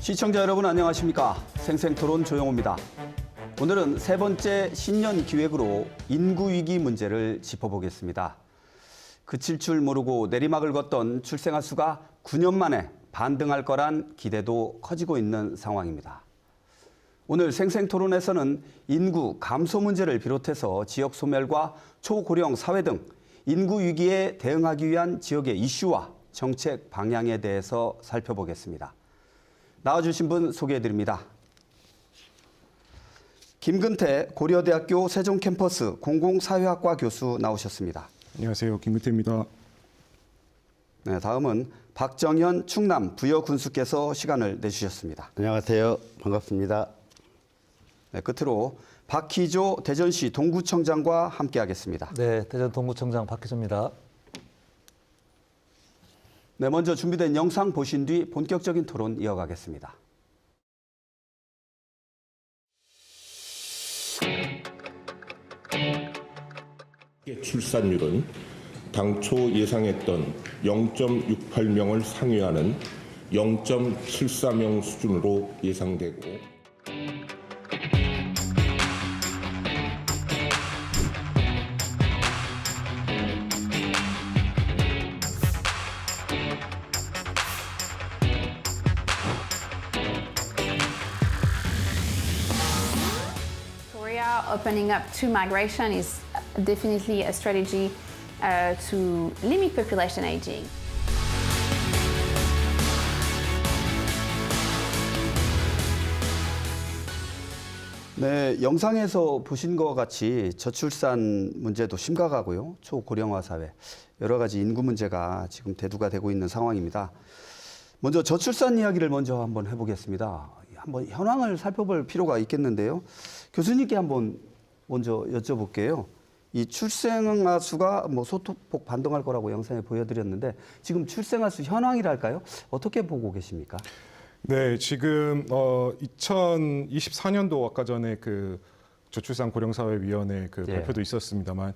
시청자 여러분 안녕하십니까? 생생토론 조영호입니다. 오늘은 세 번째 신년 기획으로 인구위기 문제를 짚어보겠습니다. 그칠 줄 모르고 내리막을 걷던 출생아 수가 9년 만에 반등할 거란 기대도 커지고 있는 상황입니다. 오늘 생생토론에서는 인구 감소 문제를 비롯해서 지역 소멸과 초고령 사회 등 인구 위기에 대응하기 위한 지역의 이슈와 정책 방향에 대해서 살펴보겠습니다. 나와주신 분 소개해드립니다. 김근태 고려대학교 세종캠퍼스 공공사회학과 교수 나오셨습니다. 안녕하세요. 김근태입니다. 네, 다음은 박정현 충남 부여군수께서 시간을 내주셨습니다. 안녕하세요. 반갑습니다. 네, 끝으로 박희조 대전시 동구청장과 함께하겠습니다. 네, 대전 동구청장 박희조입니다. 네, 먼저 준비된 영상 보신 뒤 본격적인 토론 이어가겠습니다. 출산율은 당초 예상했던 0.68명을 상회하는 0.74명 수준으로 예상되고 Opening up to migration is definitely a strategy to limit population aging. 네, 영상에서 보신 것 같이 저출산 문제도 심각하고요. 초고령화 사회, 여러 가지 인구 문제가 지금 대두가 되고 있는 상황입니다. 먼저 저출산 이야기를 먼저 한번 해보겠습니다. 한번 현황을 살펴볼 필요가 있겠는데요. 교수님께 한번 먼저 여쭤볼게요. 이 출생아 수가 소폭 반등할 거라고 영상에 보여드렸는데 지금 출생아 수 현황이랄까요? 어떻게 보고 계십니까? 네, 지금 2024년도 아까 전에 그 저출산 고령사회위원회 그 발표도 있었습니다만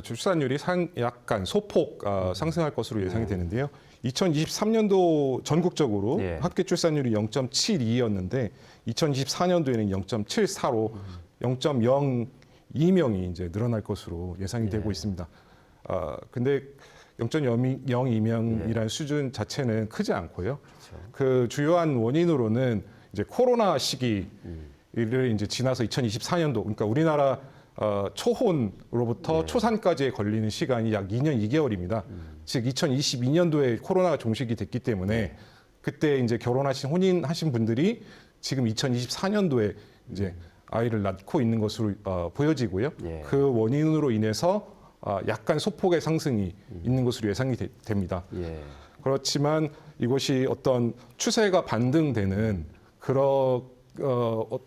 출산율이 약간 소폭 상승할 것으로 예상이 되는데요. 2023년도 전국적으로 합계 출산율이 0.72였는데 2024년도에는 0.74로 0.02명이 이제 늘어날 것으로 예상이 되고 있습니다. 근데 0.02명이라는 수준 자체는 크지 않고요. 그 주요한 원인으로는 이제 코로나 시기를 이제 지나서 2024년도, 그러니까 우리나라 초혼으로부터 초산까지에 걸리는 시간이 약 2년 2개월입니다. 즉 2022년도에 코로나가 종식이 됐기 때문에 그때 이제 결혼하신 혼인하신 분들이 지금 2024년도에 이제 아이를 낳고 있는 것으로 보여지고요. 그 원인으로 인해서 약간 소폭의 상승이 있는 것으로 예상이 됩니다. 그렇지만 이것이 어떤 추세가 반등되는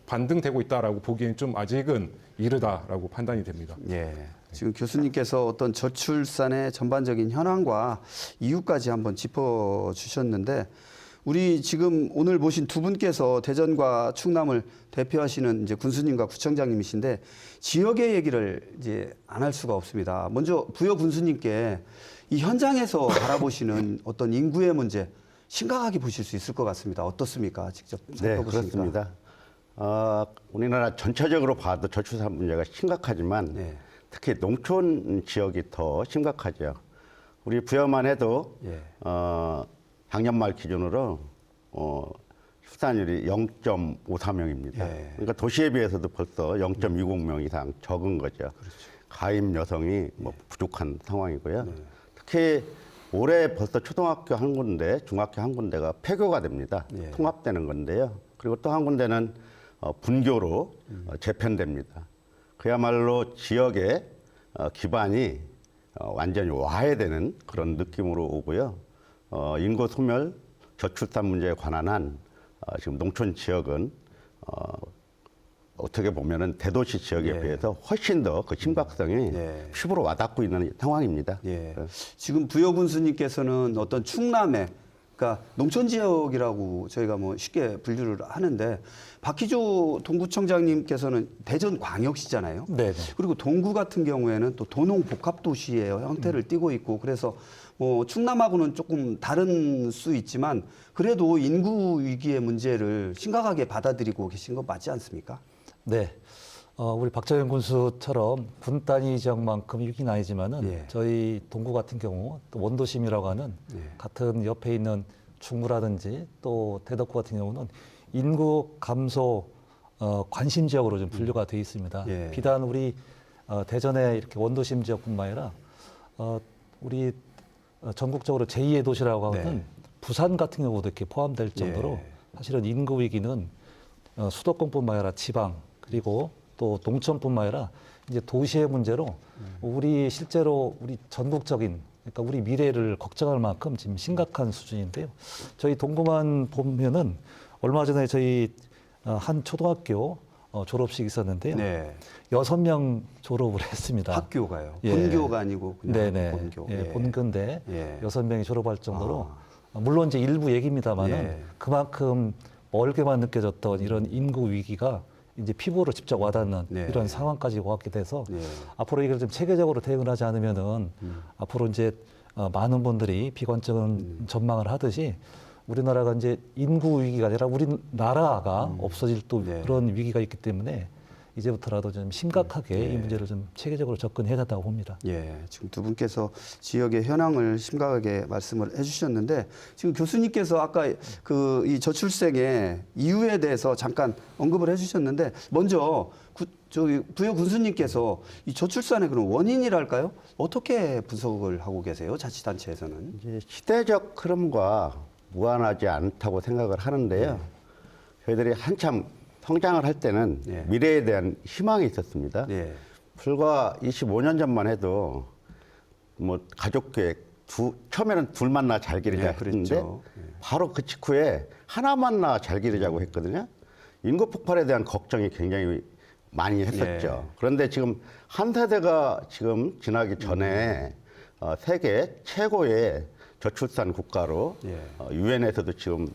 반등되고 있다라고 보기엔 좀 아직은 이르다라고 판단이 됩니다. 지금 교수님께서 어떤 저출산의 전반적인 현황과 이유까지 한번 짚어주셨는데 우리 지금 오늘 모신 두 분께서 대전과 충남을 대표하시는 이제 군수님과 구청장님이신데 지역의 얘기를 이제 안 할 수가 없습니다. 먼저 부여 군수님께 이 현장에서 바라보시는 어떤 인구의 문제 심각하게 보실 수 있을 것 같습니다. 어떻습니까? 직접 살펴보시니까. 네, 그렇습니다. 우리나라 전체적으로 봐도 저출산 문제가 심각하지만 특히 농촌 지역이 더 심각하죠. 우리 부여만 해도 작년 말 기준으로 출산율이 0.54명입니다. 그러니까 도시에 비해서도 벌써 0.20명 이상 적은 거죠. 가임 여성이 부족한 상황이고요. 특히 올해 벌써 초등학교 한 군데, 중학교 한 군데가 폐교가 됩니다. 통합되는 건데요. 그리고 또 한 군데는 분교로 재편됩니다. 그야말로 지역의 기반이 완전히 와해되는 그런 느낌으로 오고요. 인구 소멸, 저출산 문제에 관한 한 지금 농촌 지역은 어떻게 보면은 대도시 지역에 비해서 훨씬 더 그 심각성이 피부로 와닿고 있는 상황입니다. 지금 부여 군수님께서는 어떤 충남의 그러니까 농촌 지역이라고 저희가 뭐 쉽게 분류를 하는데 박희조 동구청장님께서는 대전 광역시잖아요. 네네. 그리고 동구 같은 경우에는 또 도농 복합도시의 형태를 띠고 있고 그래서 뭐 충남하고는 조금 다른 수 있지만 그래도 인구 위기의 문제를 심각하게 받아들이고 계신 거 맞지 않습니까? 네. 우리 박정현 군수처럼 군 단위 지역만큼 위기는 아니지만은 예. 저희 동구 같은 경우 또 원도심이라고 하는 같은 옆에 있는 중구라든지 또 대덕구 같은 경우는 인구 감소 관심 지역으로 좀 분류가 되어 있습니다. 예. 비단 우리 대전의 이렇게 원도심 지역뿐만 아니라 우리 전국적으로 제2의 도시라고 하는 네. 부산 같은 경우도 이렇게 포함될 정도로 예. 사실은 인구 위기는 수도권뿐만 아니라 지방 그리고 또 농촌뿐만 아니라 이제 도시의 문제로 우리 실제로 우리 전국적인 그러니까 우리 미래를 걱정할 만큼 지금 심각한 수준인데요. 저희 동구만 보면은 얼마 전에 저희 한 초등학교 졸업식 있었는데요. 네. 6명 졸업을 했습니다. 학교가요. 예. 본교가 아니고 그냥 네네. 본교. 예, 본교인데 예. 6명이 졸업할 정도로 물론 이제 일부 얘기입니다만은 예. 그만큼 멀게만 느껴졌던 이런 인구 위기가 이제 피부로 직접 와닿는 네. 이런 상황까지 왔게 돼서 예. 앞으로 이걸 좀 체계적으로 대응을 하지 않으면은 앞으로 이제 많은 분들이 비관적인 전망을 하듯이 우리나라가 이제 인구 위기가 아니라 우리나라가 없어질 또 네. 그런 위기가 있기 때문에 이제부터라도 좀 심각하게 이 문제를 좀 체계적으로 접근해야 된다고 봅니다. 예, 지금 두 분께서 지역의 현황을 심각하게 말씀을 해주셨는데 지금 교수님께서 아까 그 이 저출생의 이유에 대해서 잠깐 언급을 해주셨는데 먼저 저기 부여 군수님께서 이 저출산의 그런 원인이랄까요? 어떻게 분석을 하고 계세요? 자치단체에서는? 이제 시대적 흐름과 무관하지 않다고 생각을 하는데요. 저희들이 한참 성장을 할 때는 네. 미래에 대한 희망이 있었습니다. 예. 불과 25년 전만 해도 뭐 가족 계획 처음에는 둘만 낳아 잘 기르자 네, 했는데 그랬죠. 바로 그 직후에 하나만 낳아 잘 기르자고 했거든요. 인구 폭발에 대한 걱정이 굉장히 많이 했었죠. 네. 그런데 지금 한 세대가 지금 지나기 전에 세계 최고의 저출산 국가로 예. 유엔에서도 지금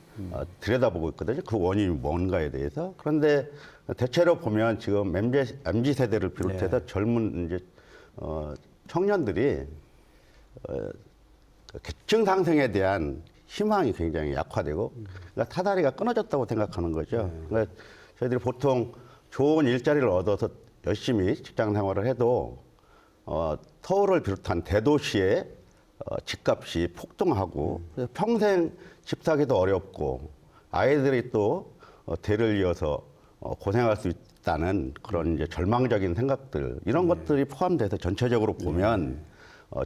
들여다보고 있거든요. 그 원인이 뭔가에 대해서. 그런데 대체로 보면 지금 MZ 세대를 비롯해서 젊은 이제 청년들이 계층 상승에 대한 희망이 굉장히 약화되고 그러니까 사다리가 끊어졌다고 생각하는 거죠. 그러니까 저희들이 보통 좋은 일자리를 얻어서 열심히 직장 생활을 해도 서울을 비롯한 대도시에 집값이 폭등하고 평생 집 사기도 어렵고 아이들이 또 대를 이어서 고생할 수 있다는 그런 이제 절망적인 생각들 이런 것들이 포함돼서 전체적으로 보면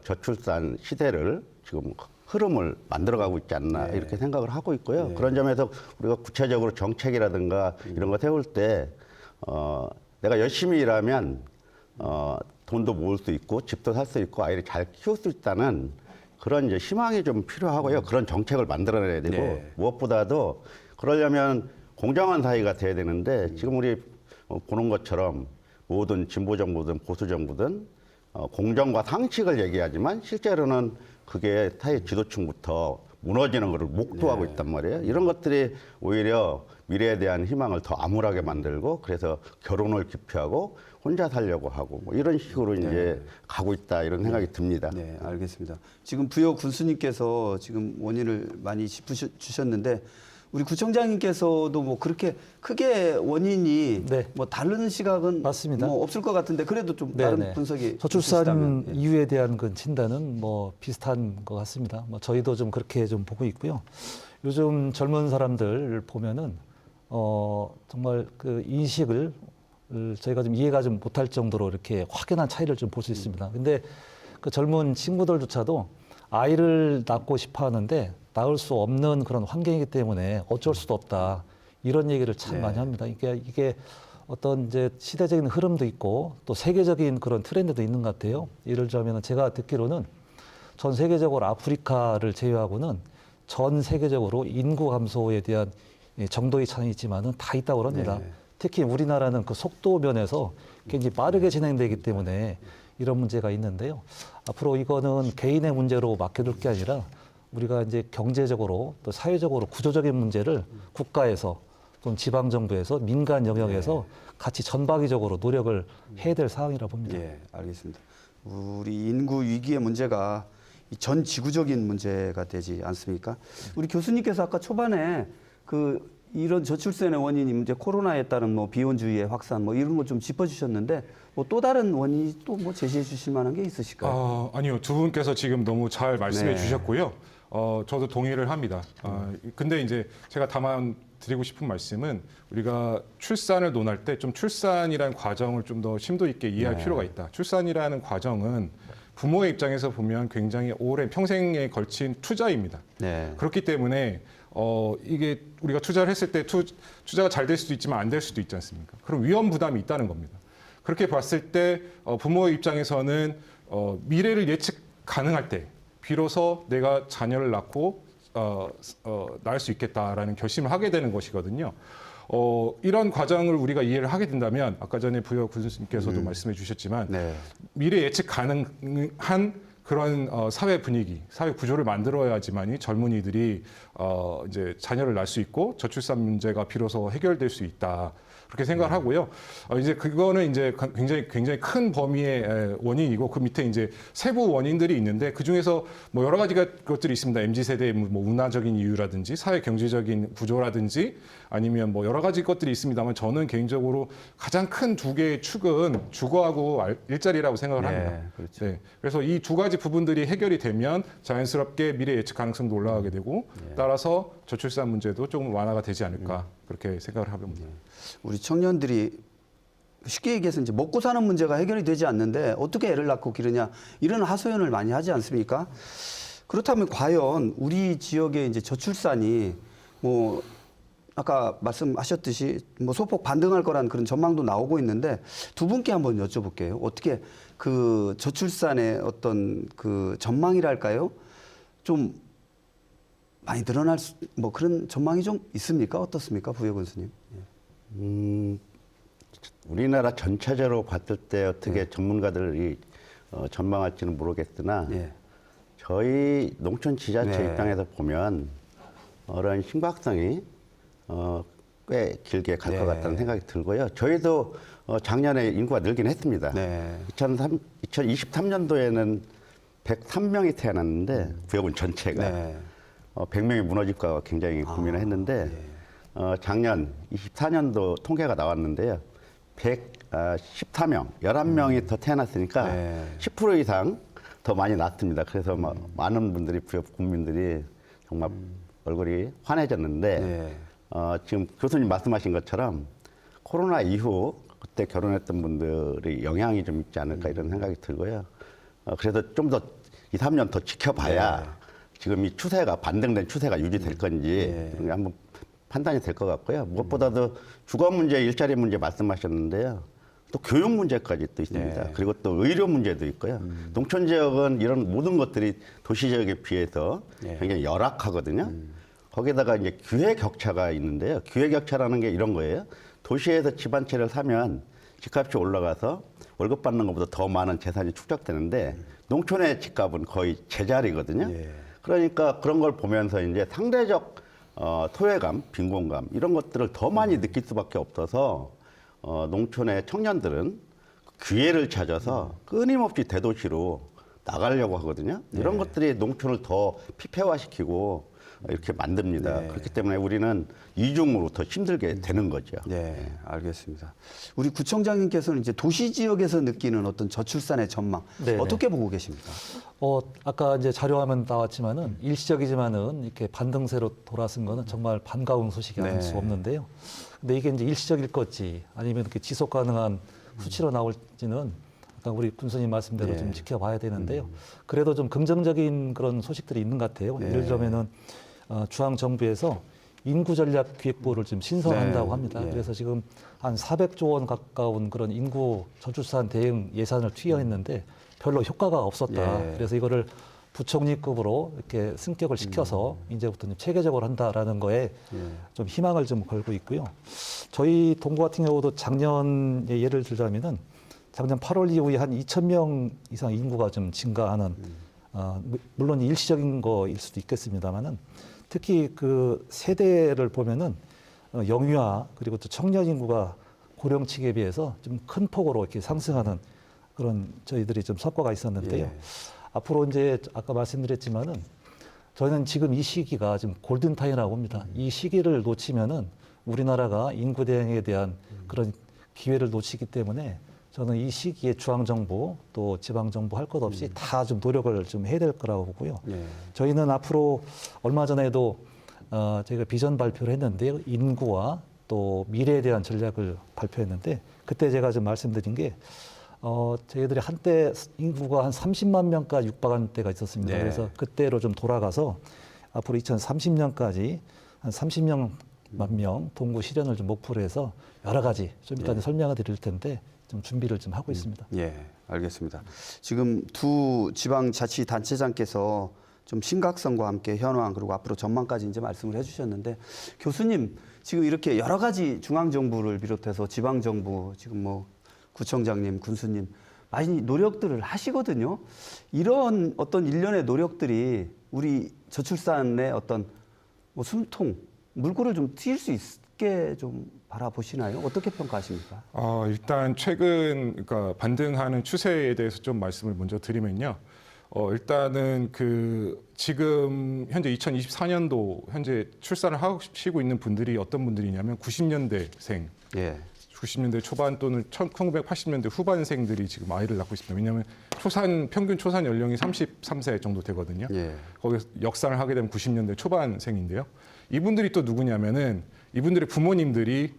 저출산 시대를 지금 흐름을 만들어가고 있지 않나 이렇게 생각을 하고 있고요. 그런 점에서 우리가 구체적으로 정책이라든가 이런 거 세울 때 내가 열심히 일하면 돈도 모을 수 있고 집도 살 수 있고 아이를 잘 키울 수 있다는 그런 이제 희망이 좀 필요하고요. 그런 정책을 만들어내야 되고 네. 무엇보다도 그러려면 공정한 사회가 돼야 되는데 지금 우리 보는 것처럼 모든 진보 정부든 보수 정부든 공정과 상식을 얘기하지만 실제로는 그게 사회 지도층부터 무너지는 것을 목도하고 있단 말이에요. 이런 것들이 오히려 미래에 대한 희망을 더 암울하게 만들고 그래서 결혼을 기피하고 혼자 살려고 하고 뭐 이런 식으로 이제 가고 있다 이런 생각이 듭니다. 네, 알겠습니다. 지금 부여 군수님께서 지금 원인을 많이 짚으셨는데 우리 구청장님께서도 뭐 그렇게 크게 원인이 네. 뭐 다른 시각은 맞습니다. 뭐 없을 것 같은데 그래도 좀 네네. 다른 분석이 저출산 있으시다면, 예. 이유에 대한 그 진단은 뭐 비슷한 것 같습니다. 뭐 저희도 좀 그렇게 좀 보고 있고요. 요즘 젊은 사람들 보면은 정말 그 인식을 저희가 좀 이해가 좀 못할 정도로 이렇게 확연한 차이를 좀 볼 수 있습니다. 근데 그 젊은 친구들조차도 아이를 낳고 싶어 하는데 낳을 수 없는 그런 환경이기 때문에 어쩔 수도 없다. 이런 얘기를 참 많이 합니다. 이게 어떤 이제 시대적인 흐름도 있고 또 세계적인 그런 트렌드도 있는 것 같아요. 예를 들자면 제가 듣기로는 전 세계적으로 아프리카를 제외하고는 전 세계적으로 인구 감소에 대한 정도의 차이는 있지만은 다 있다고 합니다. 네. 특히 우리나라는 그 속도 면에서 굉장히 빠르게 진행되기 때문에 이런 문제가 있는데요. 앞으로 이거는 개인의 문제로 맡겨둘 게 아니라 우리가 이제 경제적으로 또 사회적으로 구조적인 문제를 국가에서 또는 지방 정부에서 민간 영역에서 같이 전방위적으로 노력을 해야 될 사항이라 봅니다. 예, 알겠습니다. 우리 인구 위기의 문제가 전 지구적인 문제가 되지 않습니까? 우리 교수님께서 아까 초반에 이런 저출산의 원인이 이제 코로나에 따른 뭐 비혼주의의 확산 뭐 이런 거 좀 짚어주셨는데 뭐 또 다른 원인이 또 뭐 제시해 주실 만한 게 있으실까요? 아니요. 두 분께서 지금 너무 잘 말씀해 네. 주셨고요. 저도 동의를 합니다. 근데 이제 제가 다만 드리고 싶은 말씀은 우리가 출산을 논할 때 좀 출산이라는 과정을 좀 더 심도 있게 이해할 필요가 있다. 출산이라는 과정은 부모의 입장에서 보면 굉장히 오랜 평생에 걸친 투자입니다. 네. 그렇기 때문에 이게 우리가 투자를 했을 때 투자가 잘 될 수도 있지만 안 될 수도 있지 않습니까? 그럼 위험 부담이 있다는 겁니다. 그렇게 봤을 때 부모의 입장에서는 미래를 예측 가능할 때 비로소 내가 자녀를 낳고 낳을 수 있겠다라는 결심을 하게 되는 것이거든요. 이런 과정을 우리가 이해를 하게 된다면 아까 전에 부여 군수님께서도 말씀해 주셨지만 네. 미래 예측 가능한 그런 사회 분위기, 사회 구조를 만들어야지만이 젊은이들이 이제 자녀를 낳을 수 있고 저출산 문제가 비로소 해결될 수 있다. 그렇게 생각을 하고요. 이제 그거는 이제 굉장히 큰 범위의 원인이고 그 밑에 이제 세부 원인들이 있는데 그 중에서 뭐 여러 가지 것들이 있습니다. MZ 세대의 뭐 문화적인 이유라든지 사회 경제적인 구조라든지 아니면 뭐 여러 가지 것들이 있습니다만 저는 개인적으로 가장 큰 두 개의 축은 주거하고 일자리라고 생각을 합니다. 네, 그렇죠. 네, 그래서 이 두 가지 부분들이 해결이 되면 자연스럽게 미래 예측 가능성도 올라가게 되고 따라서 저출산 문제도 조금 완화가 되지 않을까 그렇게 생각을 해봅니다. 우리 청년들이 쉽게 얘기해서 이제 먹고 사는 문제가 해결이 되지 않는데 어떻게 애를 낳고 기르냐 이런 하소연을 많이 하지 않습니까? 그렇다면 과연 우리 지역의 이제 저출산이 뭐 아까 말씀하셨듯이 뭐 소폭 반등할 거라는 그런 전망도 나오고 있는데 두 분께 한번 여쭤볼게요. 어떻게 그 저출산의 어떤 그 전망이랄까요? 좀 많이 늘어날 뭐 그런 전망이 좀 있습니까? 어떻습니까, 부여 군수님? 우리나라 전체적으로 봤을 때 어떻게 전문가들이 전망할지는 모르겠으나 예. 저희 농촌 지자체 네. 입장에서 보면 그런 심각성이 꽤 길게 갈 것 네. 같다는 생각이 들고요. 저희도 작년에 인구가 늘긴 했습니다. 네. 2023년도에는 103명이 태어났는데 구역군 전체가 네. 100명이 무너질까 굉장히 고민을 했는데 작년 24년도 통계가 나왔는데요. 114명, 11명이 더 태어났으니까 네. 10% 이상 더 많이 낳습니다. 그래서 많은 분들이 부역 국민들이 정말 얼굴이 환해졌는데 네. 지금 교수님 말씀하신 것처럼 코로나 이후 그때 결혼했던 분들이 영향이 좀 있지 않을까 이런 생각이 들고요. 그래서 좀 더 2, 3년 더 지켜봐야 네. 지금 이 추세가 반등된 추세가 유지될 건지 네. 그런 게 한번 판단이 될 것 같고요. 무엇보다도 주거 문제, 일자리 문제 말씀하셨는데요. 또 교육 문제까지 또 있습니다. 네. 그리고 또 의료 문제도 있고요. 농촌 지역은 이런 모든 것들이 도시 지역에 비해서 네. 굉장히 열악하거든요. 거기다가 이제 기회 격차가 있는데요. 기회 격차라는 게 이런 거예요. 도시에서 집 한 채를 사면 집값이 올라가서 월급 받는 것보다 더 많은 재산이 축적되는데 농촌의 집값은 거의 제자리거든요. 예. 그러니까 그런 걸 보면서 이제 상대적 토회감, 빈곤감 이런 것들을 더 많이 느낄 수밖에 없어서 농촌의 청년들은 기회를 찾아서 끊임없이 대도시로 나가려고 하거든요. 이런 것들이 농촌을 더 피폐화시키고 이렇게 만듭니다. 네. 그렇기 때문에 우리는 이중으로 더 힘들게 되는 거죠. 네, 알겠습니다. 우리 구청장님께서는 이제 도시 지역에서 느끼는 어떤 저출산의 전망 네, 어떻게 보고 계십니까? 아까 이제 자료화면 나왔지만은 일시적이지만은 이렇게 반등세로 돌아선 거는 정말 반가운 소식이 아닐 네. 수 없는데요. 근데 이게 이제 일시적일 건지 아니면 이렇게 지속 가능한 수치로 나올지는 아까 우리 군수님 말씀대로 네. 좀 지켜봐야 되는데요. 그래도 좀 긍정적인 그런 소식들이 있는 것 같아요. 네. 예를 들면은 중앙 정부에서 인구 전략 기획부를 지금 신설한다고 네. 합니다. 네. 그래서 지금 한 400조 원 가까운 그런 인구 저출산 대응 예산을 투여했는데 별로 효과가 없었다. 예. 그래서 이거를 부총리급으로 이렇게 승격을 시켜서 이제부터 좀 체계적으로 한다라는 거에 좀 희망을 좀 걸고 있고요. 저희 동구 같은 경우도 작년 예를 들자면은 작년 8월 이후에 한 2,000명 이상 인구가 좀 증가하는 물론 일시적인 거일 수도 있겠습니다만은 특히 그 세대를 보면은 영유아 그리고 또 청년 인구가 고령층에 비해서 좀 큰 폭으로 이렇게 상승하는 그런 저희들이 좀 성과가 있었는데요. 예. 앞으로 이제 아까 말씀드렸지만은 저희는 지금 이 시기가 지금 골든 타임이라고 봅니다. 이 시기를 놓치면은 우리나라가 인구 대응에 대한 그런 기회를 놓치기 때문에 저는 이 시기에 중앙정부 또 지방정부 할 것 없이 다 좀 노력을 좀 해야 될 거라고 보고요. 예. 저희는 앞으로 얼마 전에도 저희가 비전 발표를 했는데요. 인구와 또 미래에 대한 전략을 발표했는데 그때 제가 좀 말씀드린 게 저희들이 한때 인구가 한 30만 명까지 육박한 때가 있었습니다. 네. 그래서 그때로 좀 돌아가서 앞으로 2030년까지 한 30만 명 동구 실현을 좀 목표로 해서 여러 가지 좀 이따 설명을 드릴 텐데 좀 준비를 좀 하고 있습니다. 예, 알겠습니다. 지금 두 지방자치단체장께서 좀 심각성과 함께 현황 그리고 앞으로 전망까지 이제 말씀을 해주셨는데 교수님 지금 이렇게 여러 가지 중앙정부를 비롯해서 지방정부 지금 뭐 구청장님, 군수님 많이 노력들을 하시거든요. 이런 어떤 일련의 노력들이 우리 저출산의 어떤 뭐 숨통, 물꼬를 좀 트일 수 있게 좀 바라보시나요? 어떻게 평가하십니까? 일단 최근 그러니까 반등하는 추세에 대해서 좀 말씀을 먼저 드리면요. 일단은 그 지금 현재 2024년도 현재 출산을 하시고 있는 분들이 어떤 분들이냐면 90년대생, 예. 90년대 초반 또는 1980년대 후반생들이 지금 아이를 낳고 있습니다. 왜냐하면 평균 초산 연령이 33세 정도 되거든요. 예. 거기서 역산을 하게 되면 90년대 초반생인데요. 이분들이 또 누구냐면은 이분들의 부모님들이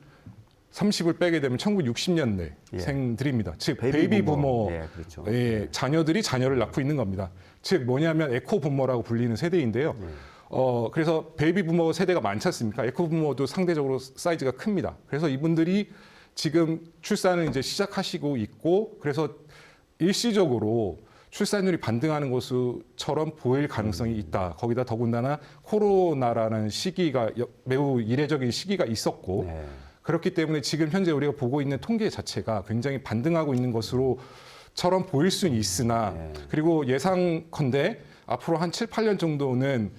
30을 빼게 되면 1960년대 예. 생들입니다. 즉 베이비 베이비 부모. 부모, 예, 그렇죠. 자녀들이 자녀를 낳고 있는 겁니다. 즉 뭐냐면 에코 부모라고 불리는 세대인데요. 그래서 베이비 부모 세대가 많지 않습니까? 에코 부모도 상대적으로 사이즈가 큽니다. 그래서 이분들이 지금 출산을 이제 시작하시고 있고 그래서 일시적으로 출산율이 반등하는 것처럼 보일 가능성이 있다. 거기다 더군다나 코로나라는 시기가 매우 이례적인 시기가 있었고 네. 그렇기 때문에 지금 현재 우리가 보고 있는 통계 자체가 굉장히 반등하고 있는 것으로처럼 보일 수는 있으나 그리고 예상컨대 앞으로 한 7, 8년 정도는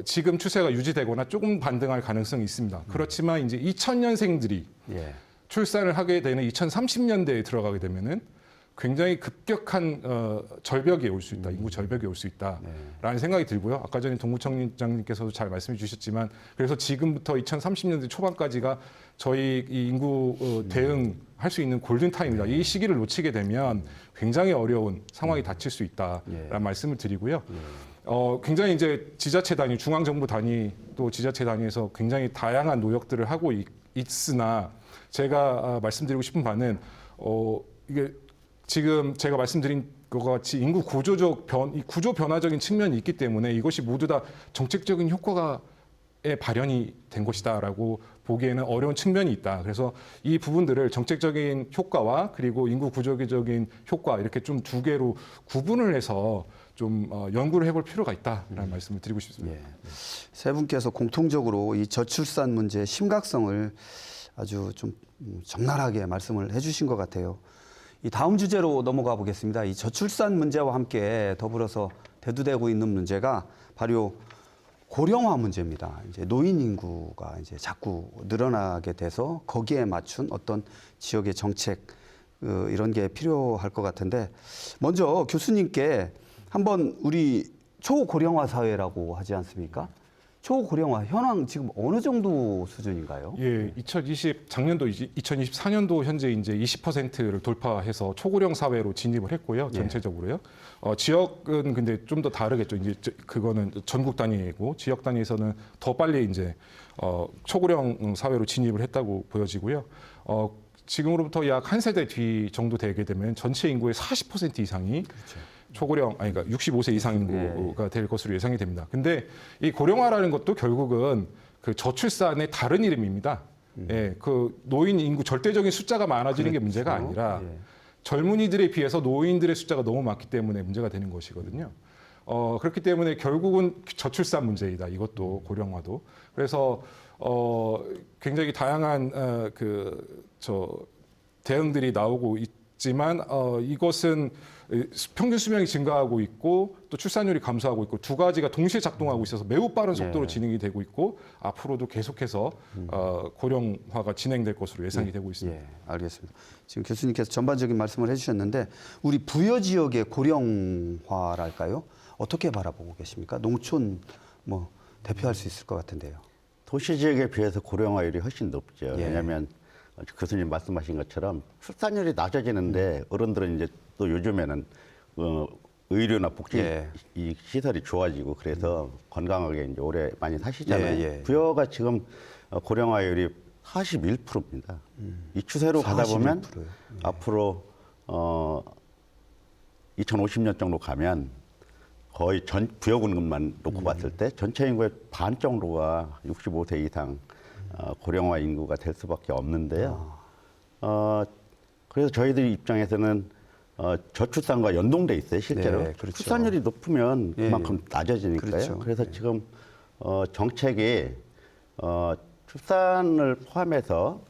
지금 추세가 유지되거나 조금 반등할 가능성이 있습니다. 그렇지만 이제 2000년생들이 예. 출산을 하게 되는 2030년대에 들어가게 되면은 굉장히 급격한 절벽이 올 수 있다, 인구 절벽이 올 수 있다라는 생각이 들고요. 아까 전에 동구청장님께서도 잘 말씀해 주셨지만 그래서 지금부터 2030년대 초반까지가 저희 이 인구 대응할 수 있는 골든 타임이다. 이 시기를 놓치게 되면 굉장히 어려운 상황이 닥칠 수 있다라는 말씀을 드리고요. 굉장히 이제 지자체 단위, 중앙정부 단위 또 지자체 단위에서 굉장히 다양한 노력들을 하고 있으나 제가 말씀드리고 싶은 바는 이게 지금 제가 말씀드린 것과 같이 인구 구조적 구조 변화적인 측면이 있기 때문에 이것이 모두 다 정책적인 효과에 발현이 된 것이다라고 보기에는 어려운 측면이 있다. 그래서 이 부분들을 정책적인 효과와 그리고 인구 구조적인 효과 이렇게 좀 두 개로 구분을 해서 좀 연구를 해볼 필요가 있다라는 말씀을 드리고 싶습니다. 예. 세 분께서 공통적으로 이 저출산 문제의 심각성을 아주 좀 적나라하게 말씀을 해주신 것 같아요. 이 다음 주제로 넘어가 보겠습니다. 이 저출산 문제와 함께 더불어서 대두되고 있는 문제가 바로 고령화 문제입니다. 이제 노인 인구가 이제 자꾸 늘어나게 돼서 거기에 맞춘 어떤 지역의 정책 이런 게 필요할 것 같은데 먼저 교수님께 한번 우리 초고령화 사회라고 하지 않습니까? 초고령화 현황 지금 어느 정도 수준인가요? 예, 작년도 2024년도 현재 이제 20%를 돌파해서 초고령 사회로 진입을 했고요. 전체적으로요. 지역은 근데 좀 더 다르겠죠. 이제 그거는 전국 단위이고 지역 단위에서는 더 빨리 이제 초고령 사회로 진입을 했다고 보여지고요. 지금으로부터 약 한 세대 뒤 정도 되게 되면 전체 인구의 40% 이상이 그러니까 65세 이상 인구가 될 것으로 예상이 됩니다. 근데 이 고령화라는 것도 결국은 그 저출산의 다른 이름입니다. 예, 그 노인 인구 절대적인 숫자가 많아지는 게 문제가 아니라 젊은이들에 비해서 노인들의 숫자가 너무 많기 때문에 문제가 되는 것이거든요. 그렇기 때문에 결국은 저출산 문제이다. 이것도 고령화도. 그래서 굉장히 다양한 대응들이 나오고 있지만 이것은 평균 수명이 증가하고 있고 또 출산율이 감소하고 있고 두 가지가 동시에 작동하고 있어서 매우 빠른 속도로 진행이 되고 있고 앞으로도 계속해서 고령화가 진행될 것으로 예상이 되고 있습니다. 예, 알겠습니다. 지금 교수님께서 전반적인 말씀을 해주셨는데 우리 부여 지역의 고령화랄까요? 어떻게 바라보고 계십니까? 농촌 뭐 대표할 수 있을 것 같은데요. 도시 지역에 비해서 고령화율이 훨씬 높죠. 예. 왜냐하면 교수님 말씀하신 것처럼 출산율이 낮아지는데 어른들은 이제 또 요즘에는 의료나 복지 예. 이 시설이 좋아지고 그래서 건강하게 이제 오래 많이 사시잖아요. 예, 예. 부여가 지금 고령화율이 41%입니다. 이 추세로 가다 보면 41%요. 예. 앞으로 2050년 정도 가면 거의 전 부여군만 놓고 봤을 때 전체 인구의 반 정도가 65세 이상 고령화 인구가 될 수밖에 없는데요. 그래서 저희들 입장에서는 저출산과 연동돼 있어요, 실제로. 네, 그렇죠. 출산율이 높으면 예, 그만큼 낮아지니까요. 그렇죠. 그래서 지금 정책이 출산을 포함해서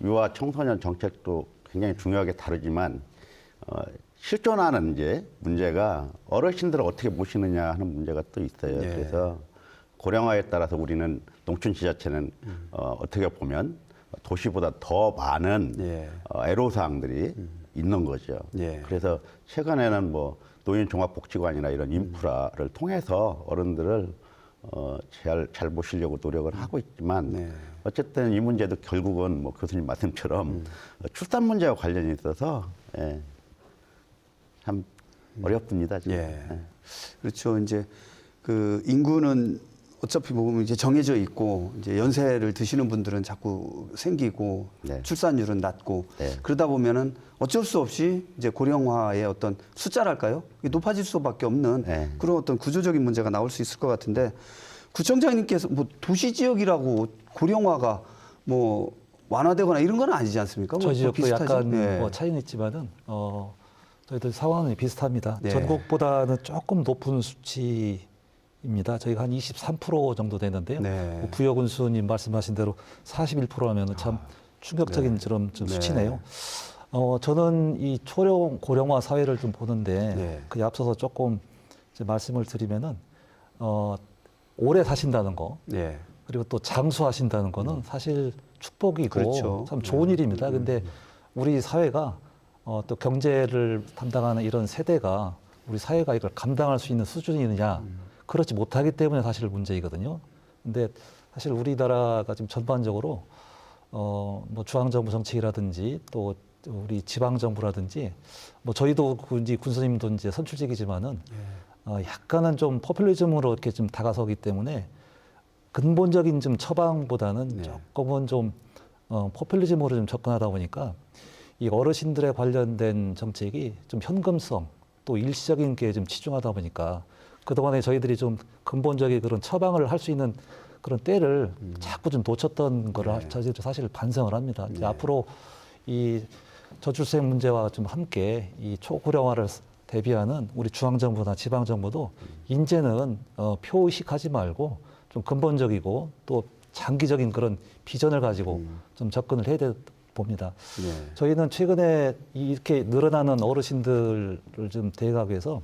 유아 청소년 정책도 굉장히 중요하게 다루지만 실존하는 이제 문제가 어르신들을 어떻게 모시느냐 하는 문제가 또 있어요. 예. 그래서 고령화에 따라서 우리는 농촌 지자체는 어떻게 보면 도시보다 더 많은 예. 애로사항들이 있는 거죠. 예. 그래서 최근에는 뭐 노인 종합복지관이나 이런 인프라를 통해서 어른들을 잘 모시려고 노력을 하고 있지만 네. 어쨌든 이 문제도 결국은 뭐 교수님 말씀처럼 출산 문제와 관련이 있어서 참 어렵습니다. 지금. 예. 그렇죠. 이제 그 인구는 어차피 보면 이제 정해져 있고 이제 연세를 드시는 분들은 자꾸 생기고 네. 출산율은 낮고 네. 그러다 보면은 어쩔 수 없이 이제 고령화의 어떤 숫자랄까요? 이게 높아질 수밖에 없는 네. 그런 어떤 구조적인 문제가 나올 수 있을 것 같은데 구청장님께서 뭐 도시 지역이라고 고령화가 뭐 완화되거나 이런 건 아니지 않습니까? 저희 지역도 비슷하죠? 약간 예. 뭐 차이는 있지만은 저희들 상황이 비슷합니다. 네. 전국보다는 조금 높은 수치입니다. 저희가 한 23% 정도 되는데요. 네. 뭐 부여군수님 말씀하신 대로 41%라면 참 충격적인 좀 네. 수치네요. 저는 이 초령 고령화 사회를 좀 보는데 네. 그에 앞서서 조금 이제 말씀을 드리면은 오래 사신다는 거 예. 그리고 또 장수하신다는 거는 사실 축복이고 그렇죠. 참 좋은 일입니다. 근데 우리 사회가 또 경제를 담당하는 이런 세대가 우리 사회가 이걸 감당할 수 있는 수준이느냐 그렇지 못하기 때문에 사실 문제이거든요. 근데 사실 우리나라가 지금 전반적으로 뭐 중앙정부 정책이라든지 또 우리 지방정부라든지 뭐 저희도 이제 군수님도 이제 선출직이지만은 약간은 좀 포퓰리즘으로 이렇게 좀 다가서기 때문에 근본적인 좀 처방보다는 네. 조금은 좀 포퓰리즘으로 좀 접근하다 보니까 이 어르신들에 관련된 정책이 좀 현금성 또 일시적인 게 좀 치중하다 보니까 그동안에 저희들이 좀 근본적인 그런 처방을 할 수 있는 그런 때를 자꾸 좀 놓쳤던 거를 저희들이 사실 반성을 합니다. 이제 앞으로 이 저출생 문제와 좀 함께 이 초고령화를 대비하는 우리 중앙정부나 지방정부도 이제는 표의식하지 말고 좀 근본적이고 또 장기적인 그런 비전을 가지고 좀 접근을 해야 돼 봅니다. 예. 저희는 최근에 이렇게 늘어나는 어르신들을 좀 대응하기 위해서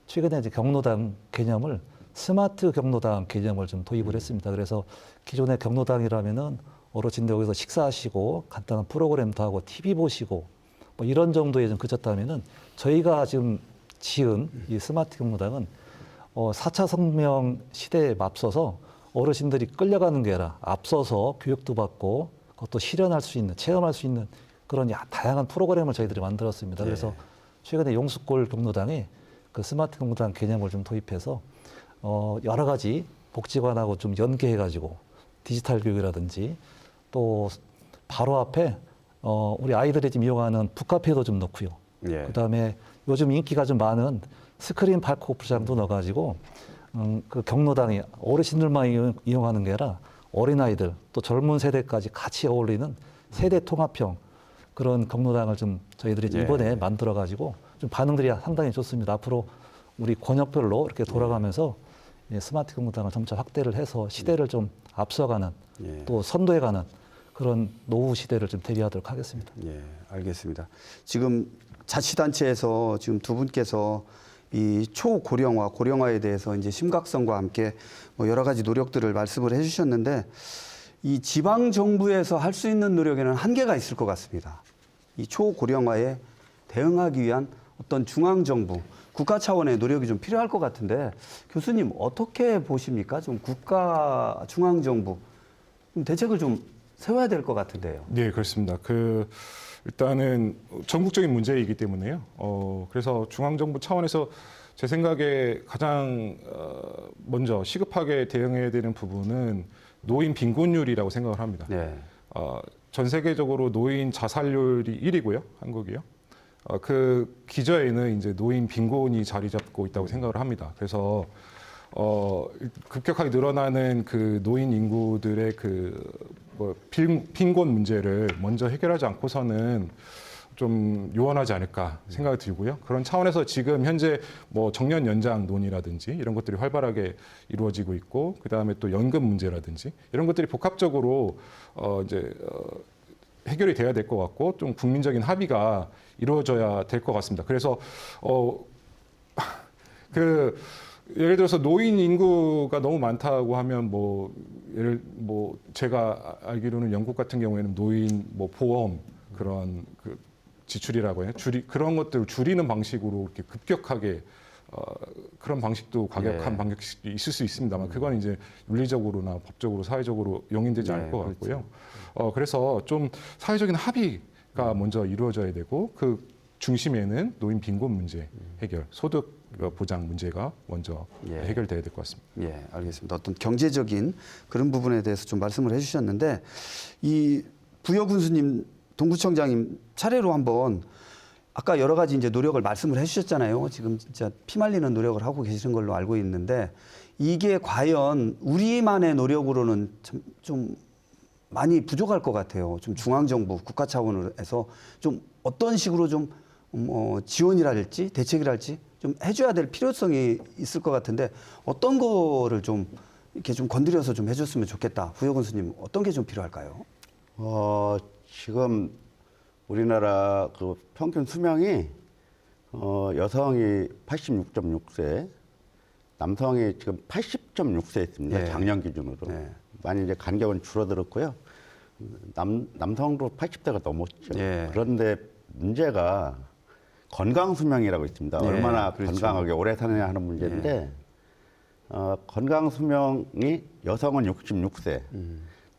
최근에 이제 경로당 개념을 스마트 경로당 개념을 좀 도입을 했습니다. 그래서 기존의 경로당이라면은 어르신들 여기서 식사하시고 간단한 프로그램도 하고 TV 보시고 뭐 이런 정도에 좀 그쳤다면은 저희가 지금 지은 이 스마트 경로당은 4차 성명 시대에 맞서서 어르신들이 끌려가는 게 아니라 앞서서 교육도 받고 그것도 실현할 수 있는 체험할 수 있는 그런 다양한 프로그램을 저희들이 만들었습니다. 그래서 최근에 용수골 경로당에 그 스마트 경로당 개념을 좀 도입해서 여러 가지 복지관하고 좀 연계해가지고 디지털 교육이라든지 또 바로 앞에 우리 아이들이 지금 이용하는 북카페도 좀 넣고요. 예. 그다음에 요즘 인기가 좀 많은 스크린 파크 오프장도 넣어가지고 그 경로당이 어르신들만 이용하는 게 아니라 어린아이들 또 젊은 세대까지 같이 어울리는 세대 통합형 그런 경로당을 좀 저희들이 예. 이번에 만들어가지고 좀 반응들이 상당히 좋습니다. 앞으로 우리 권역별로 이렇게 돌아가면서 스마트 경로당을 점차 확대를 해서 시대를 좀 앞서가는 예. 또 선도해가는 그런 노후 시대를 좀 대비하도록 하겠습니다. 예, 알겠습니다. 지금 자치단체에서 지금 두 분께서 이 초고령화, 고령화에 대해서 이제 심각성과 함께 뭐 여러 가지 노력들을 말씀을 해주셨는데 이 지방 정부에서 할 수 있는 노력에는 한계가 있을 것 같습니다. 이 초고령화에 대응하기 위한 어떤 중앙 정부, 국가 차원의 노력이 좀 필요할 것 같은데 교수님 어떻게 보십니까? 좀 국가 중앙 정부 좀 대책을 좀 세워야 될 것 같은데요. 네, 그렇습니다. 일단은 전국적인 문제이기 때문에요. 그래서 중앙정부 차원에서 제 생각에 가장 먼저 시급하게 대응해야 되는 부분은 노인 빈곤율이라고 생각을 합니다. 네. 전 세계적으로 노인 자살률이 1위고요, 한국이요. 그 기저에는 이제 노인 빈곤이 자리 잡고 있다고 생각을 합니다. 그래서 급격하게 늘어나는 그 노인 인구들의 빈곤 문제를 먼저 해결하지 않고서는 좀 요원하지 않을까 생각이 들고요. 그런 차원에서 지금 현재 뭐 정년 연장 논의라든지 이런 것들이 활발하게 이루어지고 있고, 그 다음에 또 연금 문제라든지 이런 것들이 복합적으로 해결이 돼야 될 것 같고, 좀 국민적인 합의가 이루어져야 될 것 같습니다. 그래서 예를 들어서 노인 인구가 너무 많다고 하면 제가 알기로는 영국 같은 경우에는 노인 보험 그런 지출이라고 해요. 그런 것들을 줄이는 방식으로 이렇게 급격하게 그런 방식도 과격한 방식이 있을 수 있습니다만 그건 이제 윤리적으로나 법적으로 사회적으로 용인되지 않을 것 같고요. 그래서 좀 사회적인 합의가 먼저 이루어져야 되고 그 중심에는 노인 빈곤 문제 해결, 소득 보장 문제가 먼저 해결돼야 될 것 같습니다. 예, 알겠습니다. 어떤 경제적인 그런 부분에 대해서 좀 말씀을 해주셨는데 이 부여 군수님, 동구청장님 차례로 한번 아까 여러 가지 이제 노력을 말씀을 해주셨잖아요. 지금 진짜 피말리는 노력을 하고 계시는 걸로 알고 있는데 이게 과연 우리만의 노력으로는 좀 많이 부족할 것 같아요. 좀 중앙정부, 국가 차원에서 좀 어떤 식으로 좀 지원이랄지 대책이랄지 좀 해줘야 될 필요성이 있을 것 같은데 어떤 거를 좀 이렇게 좀 건드려서 좀 해줬으면 좋겠다. 부여 군수님 어떤 게 좀 필요할까요? 지금 우리나라 그 평균 수명이 여성이 86.6세, 남성이 지금 80.6세 있습니다. 네. 작년 기준으로. 네. 많이 이제 간격은 줄어들었고요. 남성도 80대가 넘었죠. 네. 그런데 문제가 건강 수명이라고 있습니다. 네, 얼마나 그렇죠. 건강하게 오래 사느냐 하는 문제인데 건강 수명이 여성은 66세,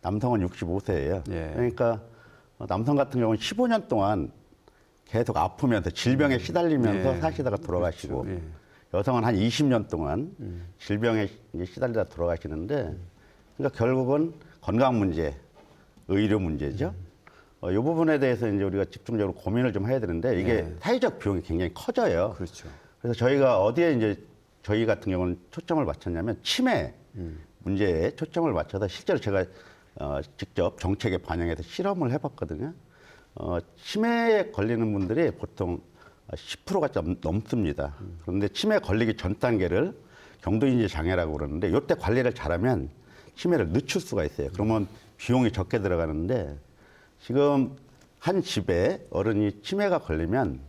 남성은 65세예요. 네. 그러니까 남성 같은 경우는 15년 동안 계속 아프면서 질병에 시달리면서 네. 사시다가 돌아가시고 그렇죠. 네. 여성은 한 20년 동안 질병에 이제 시달리다 돌아가시는데 그러니까 결국은 건강 문제, 의료 문제죠. 이 부분에 대해서 이제 우리가 집중적으로 고민을 좀 해야 되는데 이게 사회적 비용이 굉장히 커져요. 그렇죠. 그래서 저희가 어디에 이제 저희 같은 경우는 초점을 맞췄냐면 치매 문제에 초점을 맞춰서 실제로 제가 직접 정책에 반영해서 실험을 해봤거든요. 치매에 걸리는 분들이 보통 10%가 좀 넘습니다. 그런데 치매 걸리기 전 단계를 경도인지 장애라고 그러는데 이때 관리를 잘하면 치매를 늦출 수가 있어요. 그러면 비용이 적게 들어가는데 지금 한 집에 어른이 치매가 걸리면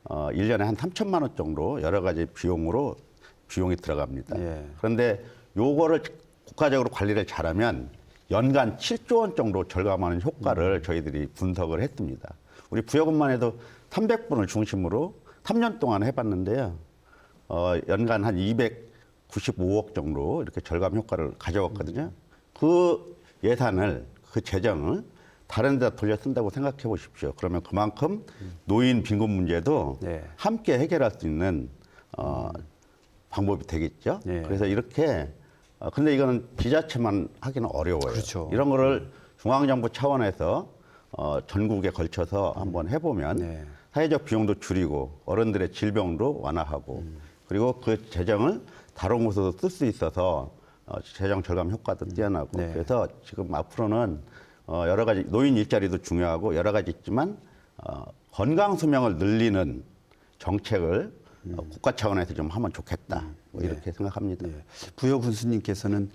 1년에 한 3천만 원 정도 여러 가지 비용이 들어갑니다. 예. 그런데 요거를 국가적으로 관리를 잘하면 연간 7조 원 정도 절감하는 효과를 저희들이 분석을 했습니다. 우리 부여군만 해도 300분을 중심으로 3년 동안 해봤는데요. 연간 한 295억 정도 이렇게 절감 효과를 가져왔거든요. 그 예산을, 그 재정을 다른 데다 돌려 쓴다고 생각해 보십시오. 그러면 그만큼 노인 빈곤 문제도 네. 함께 해결할 수 있는 방법이 되겠죠. 네. 그래서 이렇게 근데 이거는 지자체만 하기는 어려워요. 그렇죠. 이런 거를 중앙정부 차원에서 전국에 걸쳐서 한번 해보면 네. 사회적 비용도 줄이고 어른들의 질병도 완화하고 그리고 그 재정을 다른 곳에서 쓸 수 있어서 재정 절감 효과도 뛰어나고 네. 그래서 지금 앞으로는 여러 가지 노인 일자리도 중요하고 여러 가지 있지만 건강 수명을 늘리는 정책을 국가 차원에서 좀 하면 좋겠다. 뭐 이렇게 생각합니다. 네. 부여 군수님께서는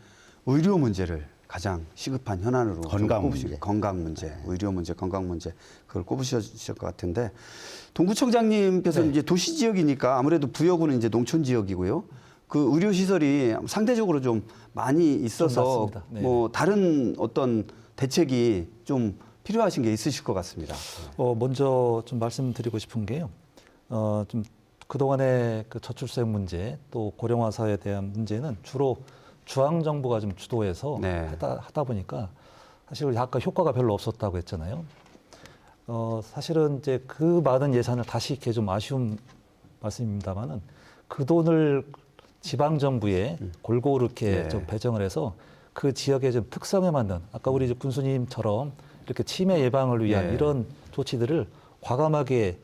의료 문제를 가장 시급한 현안으로 좀 건강 문제. 건강 문제, 의료 문제, 건강 문제 그걸 꼽으셨을 것 같은데 동구청장님께서 네. 이제 도시 지역이니까 아무래도 부여구는 이제 농촌 지역이고요. 그 의료 시설이 상대적으로 좀 많이 있어서 맞습니다. 네. 뭐 다른 어떤 대책이 좀 필요하신 게 있으실 것 같습니다. 먼저 좀 말씀드리고 싶은 게요. 좀 그동안의 그 저출생 문제 또 고령화 사회에 대한 문제는 주로 중앙 정부가 좀 주도해서 네. 하다 보니까 사실 아까 효과가 별로 없었다고 했잖아요. 사실은 이제 그 많은 예산을 다시 이렇게 좀 아쉬운 말씀입니다만은 그 돈을 지방 정부에 골고루 이렇게 네. 좀 배정을 해서 그 지역의 좀 특성에 맞는 아까 우리 이제 군수님처럼 이렇게 치매 예방을 위한 네. 이런 조치들을 과감하게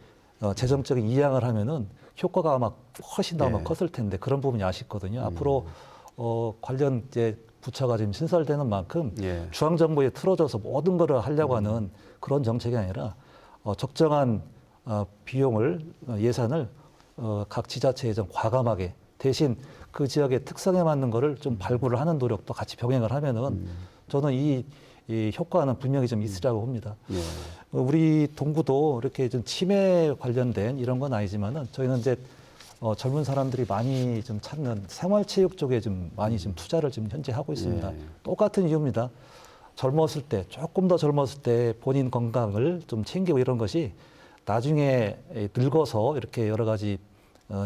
재정적인 이양을 하면은 효과가 아마 훨씬 더 아마 네. 컸을 텐데 그런 부분이 아쉽거든요. 앞으로 관련 이제 부처가 지금 신설되는 만큼 예. 중앙 정부에 틀어져서 모든 거를 하려고 하는 그런 정책이 아니라 적정한 비용을 예산을 각 지자체에 좀 과감하게 대신 그 지역의 특성에 맞는 거를 좀 발굴을 하는 노력도 같이 병행을 하면은 저는 이 효과는 분명히 좀 있으리라고 봅니다. 예. 우리 동구도 이렇게 좀 치매 관련된 이런 건 아니지만은 저희는 이제 젊은 사람들이 많이 좀 찾는 생활체육 쪽에 좀 많이 좀 투자를 지금 현재 하고 있습니다. 예. 똑같은 이유입니다. 젊었을 때 조금 더 젊었을 때 본인 건강을 좀 챙기고 이런 것이 나중에 늙어서 이렇게 여러 가지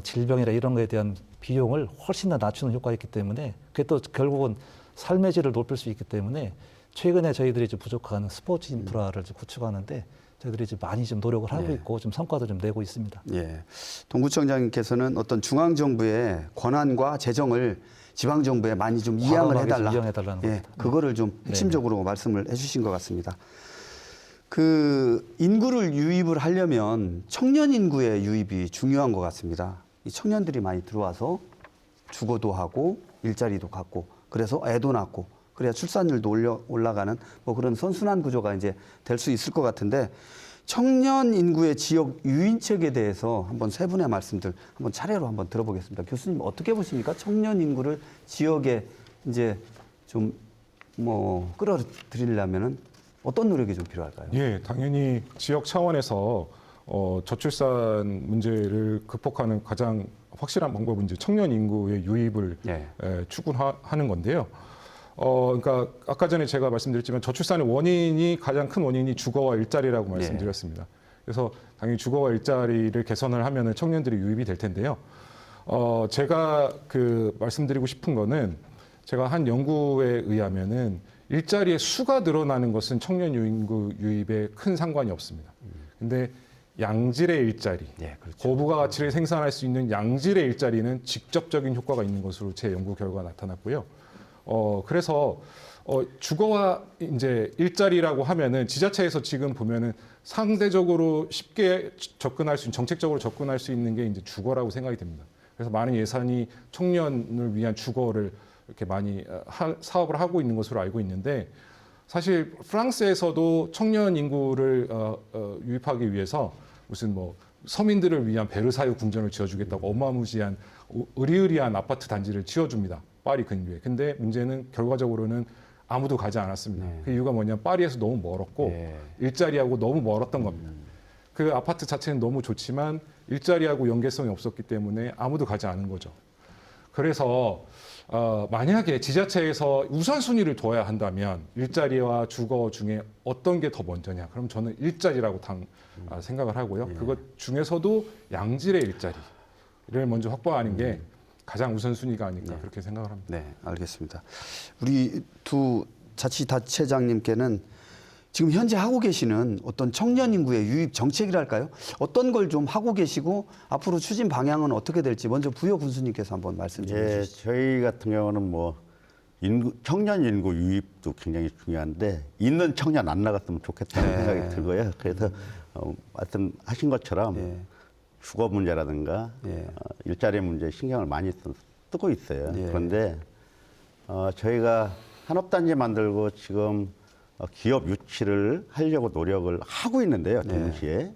질병이나 이런 거에 대한 비용을 훨씬 더 낮추는 효과가 있기 때문에 그게 또 결국은 삶의 질을 높일 수 있기 때문에 최근에 저희들이 좀 부족한 스포츠 인프라를 좀 구축하는데 저희들이 좀 많이 좀 노력을 하고 예. 있고 좀 성과도 좀 내고 있습니다. 예. 동구청장님께서는 어떤 중앙 정부의 권한과 재정을 지방 정부에 많이 좀 이양을 과감하게 좀 해달라. 이양해달라는 예, 겁니다. 그거를 좀 핵심적으로 말씀을 해주신 것 같습니다. 그 인구를 유입을 하려면 청년 인구의 유입이 중요한 것 같습니다. 이 청년들이 많이 들어와서 주거도 하고 일자리도 갖고 그래서 애도 낳고 그래야 출산율도 올라가는 뭐 그런 선순환 구조가 이제 될 수 있을 것 같은데 청년 인구의 지역 유인책에 대해서 한번 세 분의 말씀들 한번 차례로 한번 들어보겠습니다. 교수님 어떻게 보십니까? 청년 인구를 지역에 이제 좀 뭐 끌어들이려면은 어떤 노력이 좀 필요할까요? 예, 당연히 지역 차원에서 저출산 문제를 극복하는 가장 확실한 방법은 이제 청년 인구의 유입을 예. 추구하는 건데요. 그러니까 아까 전에 제가 말씀드렸지만 저출산의 원인이 가장 큰 원인이 주거와 일자리라고 말씀드렸습니다. 그래서 당연히 주거와 일자리를 개선을 하면은 청년들이 유입이 될 텐데요. 제가 말씀드리고 싶은 거는 제가 한 연구에 의하면은 일자리의 수가 늘어나는 것은 청년 인구 유입에 큰 상관이 없습니다. 근데 양질의 일자리, 예, 그렇죠. 고부가 가치를 생산할 수 있는 양질의 일자리는 직접적인 효과가 있는 것으로 제 연구 결과가 나타났고요. 그래서 주거와 이제 일자리라고 하면은 지자체에서 지금 보면은 상대적으로 쉽게 접근할 수 있는 정책적으로 접근할 수 있는 게 이제 주거라고 생각이 됩니다. 그래서 많은 예산이 청년을 위한 주거를 이렇게 많이 사업을 하고 있는 것으로 알고 있는데 사실 프랑스에서도 청년 인구를 유입하기 위해서 무슨 뭐 서민들을 위한 베르사유 궁전을 지어주겠다고 어마무지한 으리으리한 아파트 단지를 지어줍니다. 파리 근교에. 근데 문제는 결과적으로는 아무도 가지 않았습니다. 그 이유가 뭐냐면 파리에서 너무 멀었고 일자리하고 너무 멀었던 겁니다. 그 아파트 자체는 너무 좋지만 일자리하고 연계성이 없었기 때문에 아무도 가지 않은 거죠. 그래서 만약에 지자체에서 우선순위를 둬야 한다면 일자리와 주거 중에 어떤 게 더 먼저냐? 그럼 저는 일자리라고 생각을 하고요. 그것 중에서도 양질의 일자리를 먼저 확보하는 게 가장 우선순위가 아닐까 그렇게 생각을 합니다. 네, 알겠습니다. 우리 두 자치단체장님께는 지금 현재 하고 계시는 어떤 청년 인구의 유입 정책이랄까요? 어떤 걸 좀 하고 계시고 앞으로 추진 방향은 어떻게 될지 먼저 부여 군수님께서 한번 말씀 좀 예, 해주시죠. 저희 같은 경우는 뭐 청년 인구 유입도 굉장히 중요한데 있는 청년 안 나갔으면 좋겠다는 생각이 들고요. 그래서 말씀하신 것처럼 예. 주거 문제라든가 일자리 문제에 신경을 많이 쓰고 있어요. 예. 그런데 저희가 산업단지 만들고 지금 기업 유치를 하려고 노력을 하고 있는데요. 동시에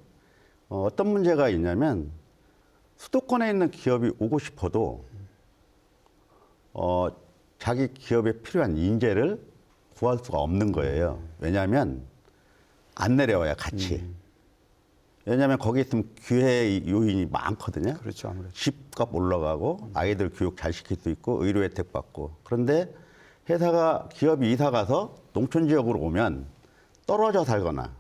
어떤 문제가 있냐면 수도권에 있는 기업이 오고 싶어도 자기 기업에 필요한 인재를 구할 수가 없는 거예요. 왜냐하면 안 내려와요, 같이. 왜냐하면 거기 있으면 기회 요인이 많거든요. 그렇죠, 아무래도. 집값 올라가고 아이들 교육 잘 시킬 수 있고 의료 혜택 받고. 그런데 기업이 이사 가서 농촌 지역으로 오면 떨어져 살거나